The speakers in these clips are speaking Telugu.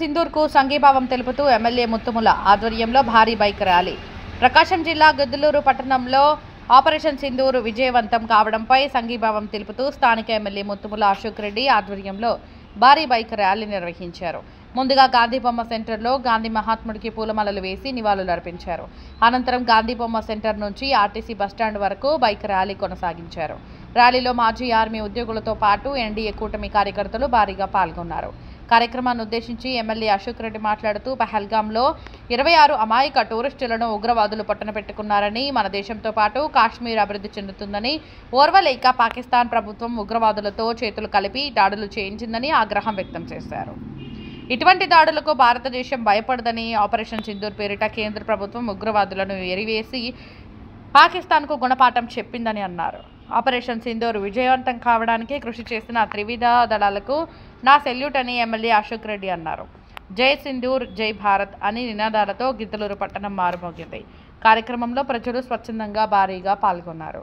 సింధూర్కు సంఘీభావం తెలుపుతూ ఎమ్మెల్యే ముత్తుముల ఆధ్వర్యంలో భారీ బైక్ ర్యాలీ. ప్రకాశం జిల్లా గిద్దలూరు పట్టణంలో ఆపరేషన్ సింధూర్ విజయవంతం కావడంపై సంఘీభావం తెలుపుతూ స్థానిక ఎమ్మెల్యే ముత్తుముల అశోక్ రెడ్డి ఆధ్వర్యంలో భారీ బైక్ ర్యాలీ నిర్వహించారు. ముందుగా గాంధీ బొమ్మ సెంటర్లో గాంధీ మహాత్ముడికి పూలమాలలు వేసి నివాళులర్పించారు. అనంతరం గాంధీ బొమ్మ సెంటర్ నుంచి ఆర్టీసీ బస్టాండ్ వరకు బైక్ ర్యాలీ కొనసాగించారు. ర్యాలీలో మాజీ ఆర్మీ ఉద్యోగులతో పాటు ఎన్డీఏ కూటమి కార్యకర్తలు భారీగా పాల్గొన్నారు. కార్యక్రమాన్ని ఉద్దేశించి ఎమ్మెల్యే అశోక్ రెడ్డి మాట్లాడుతూ పహల్గాంలో 26 అమాయక టూరిస్టులను ఉగ్రవాదులు పట్టణపెట్టుకున్నారని, మన దేశంతో పాటు కాశ్మీర్ అభివృద్ధి చెందుతుందని ఓర్వలేక పాకిస్తాన్ ప్రభుత్వం ఉగ్రవాదులతో చేతులు కలిపి దాడులు చేయించిందని ఆగ్రహం వ్యక్తం చేశారు. ఇటువంటి దాడులకు భారతదేశం భయపడదని, ఆపరేషన్ సింధూర్ పేరిట కేంద్ర ప్రభుత్వం ఉగ్రవాదులను ఎరివేసి పాకిస్తాన్కు గుణపాఠం చెప్పిందని అన్నారు. ఆపరేషన్ సింధూర్ విజయవంతం కావడానికి కృషి చేసిన త్రివిధ దళాలకు నా సెల్యూట్ అని ఎమ్మెల్యే అశోక్ రెడ్డి అన్నారు. జై సింధూర్ జై భారత్ అని నినాదాలతో గిద్దలూరు పట్టణం మారుమోగింది. కార్యక్రమంలో ప్రజలు స్వచ్ఛందంగా భారీగా పాల్గొన్నారు.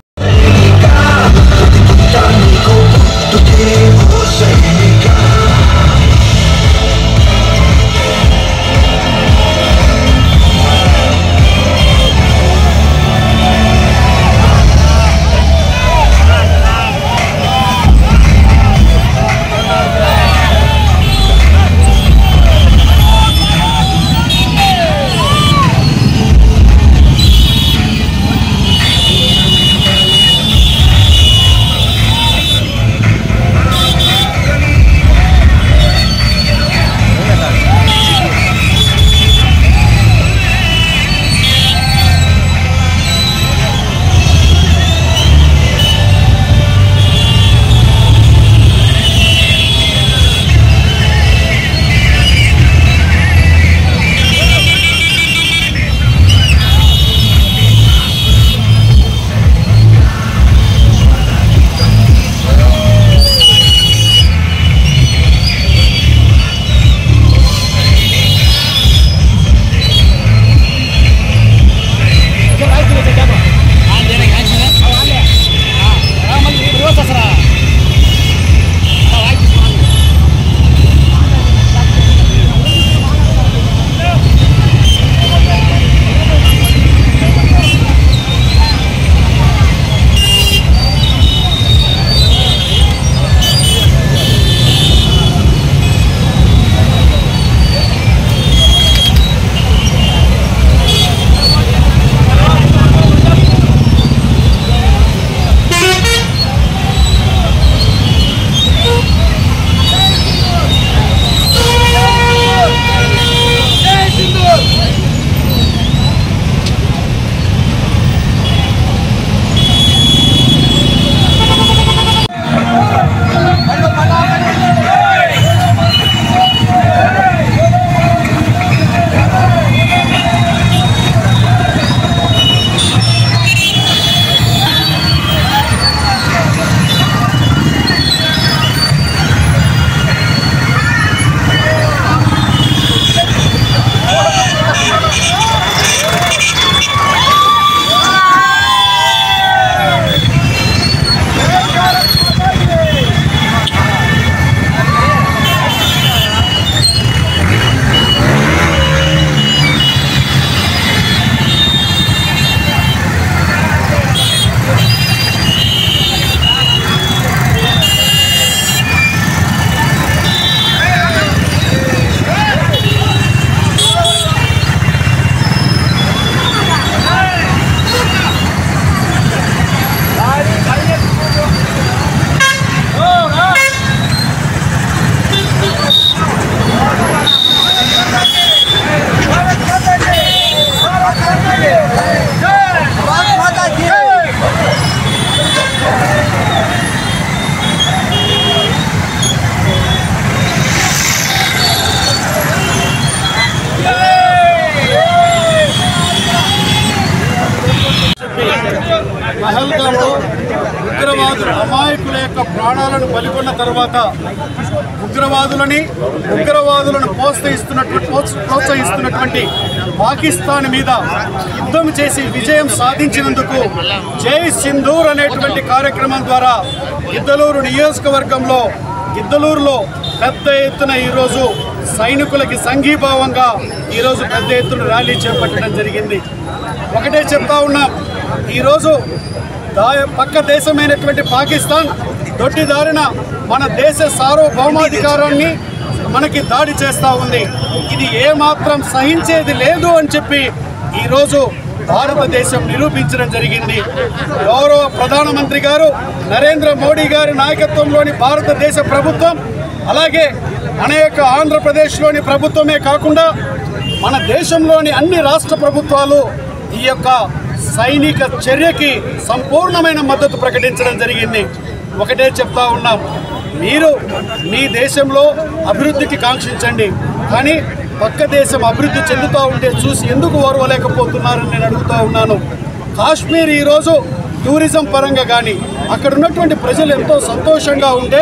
పహల్గాంలో ఉగ్రవాదులు అమాయకుల యొక్క ప్రాణాలను బలికొన్న తర్వాత ఉగ్రవాదులను ప్రోత్సహిస్తున్నటువంటి పాకిస్తాన్ మీద యుద్ధం చేసి విజయం సాధించినందుకు జై సింధూర్ అనేటువంటి కార్యక్రమం ద్వారా గిద్దలూరు నియోజకవర్గంలో గిద్దలూరులో పెద్ద ఎత్తున ఈరోజు సైనికులకి సంఘీభావంగా ఈరోజు పెద్ద ఎత్తున ర్యాలీ చేపట్టడం జరిగింది. ఒకటే చెప్తా ఉన్నాం, ఈరోజు పక్క దేశమైనటువంటి పాకిస్తాన్ దొడ్డిదారిన మన దేశ సార్వభౌమాధికారాన్ని మనకి దాడి చేస్తూ ఉంది. ఇది ఏమాత్రం సహించేది లేదు అని చెప్పి ఈరోజు భారతదేశం నిరూపించడం జరిగింది. గౌరవ ప్రధానమంత్రి గారు నరేంద్ర మోడీ గారి నాయకత్వంలోని భారతదేశ ప్రభుత్వం, అలాగే అనేక ఆంధ్రప్రదేశ్లోని ప్రభుత్వమే కాకుండా మన దేశంలోని అన్ని రాష్ట్ర ప్రభుత్వాలు ఈ యొక్క సైనిక చర్యకి సంపూర్ణమైన మద్దతు ప్రకటించడం జరిగింది. ఒకటే చెప్తా ఉన్నాం, మీరు మీ దేశంలో అభివృద్ధికి కాంక్షించండి, కానీ పక్క దేశం అభివృద్ధి చెందుతూ ఉంటే చూసి ఎందుకు ఓర్వలేకపోతున్నారని నేను అడుగుతూ ఉన్నాను. కాశ్మీర్ ఈరోజు టూరిజం పరంగా కానీ అక్కడ ఉన్నటువంటి ప్రజలు ఎంతో సంతోషంగా ఉంటే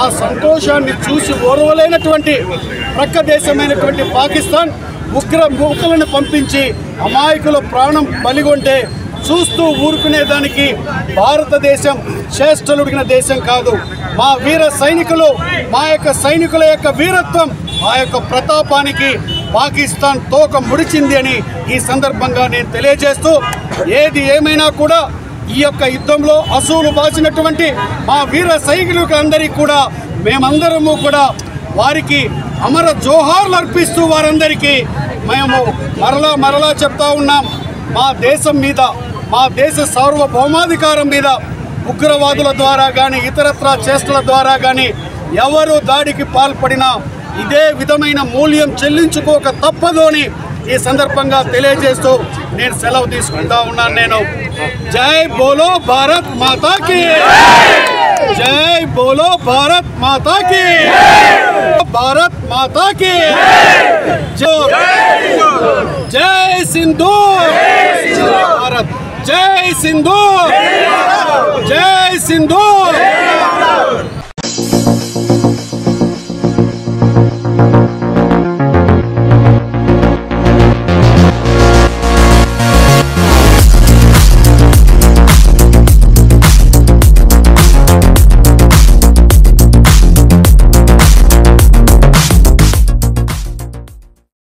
ఆ సంతోషాన్ని చూసి ఓర్వలేనటువంటి ప్రక్క దేశమైనటువంటి పాకిస్తాన్ ఉగ్రముఖులను పంపించి అమాయకుల ప్రాణం బలిగొంటే చూస్తూ ఊరుకునేదానికి భారతదేశం చేష్టలుడిగిన దేశం కాదు. మా వీర సైనికులు, మా యొక్క సైనికుల యొక్క వీరత్వం, ఆ యొక్క ప్రతాపానికి పాకిస్తాన్ తోక ముడిచింది అని ఈ సందర్భంగా నేను తెలియజేస్తూ, ఏది ఏమైనా కూడా ఈ యొక్క యుద్ధంలో అసూలు బాసినటువంటి మా వీర సైనికులందరికీ కూడా మేమందరము కూడా వారికి అమర జోహార్లు అర్పిస్తూ వారందరికీ మేము మరలా చెప్తా ఉన్నాం, మా దేశం మీద, మా దేశ సార్వభౌమాధికారం మీద ఉగ్రవాదుల ద్వారా కానీ ఇతరత్రా చేష్టల ద్వారా కానీ ఎవరు దాడికి పాల్పడినా ఇదే విధమైన మూల్యం చెల్లించుకోక తప్పదు అని ఈ సందర్భంగా తెలియజేస్తూ నేను సెలవు తీసుకుంటా ఉన్నాను. నేను జై బోలో భారత్ మాతాకి, జై బోలో భారత్ మాతాకి, భారత్ మాతాకి, జై సింధూర్ భారత్, జై సింధూర్, జై సింధూర్.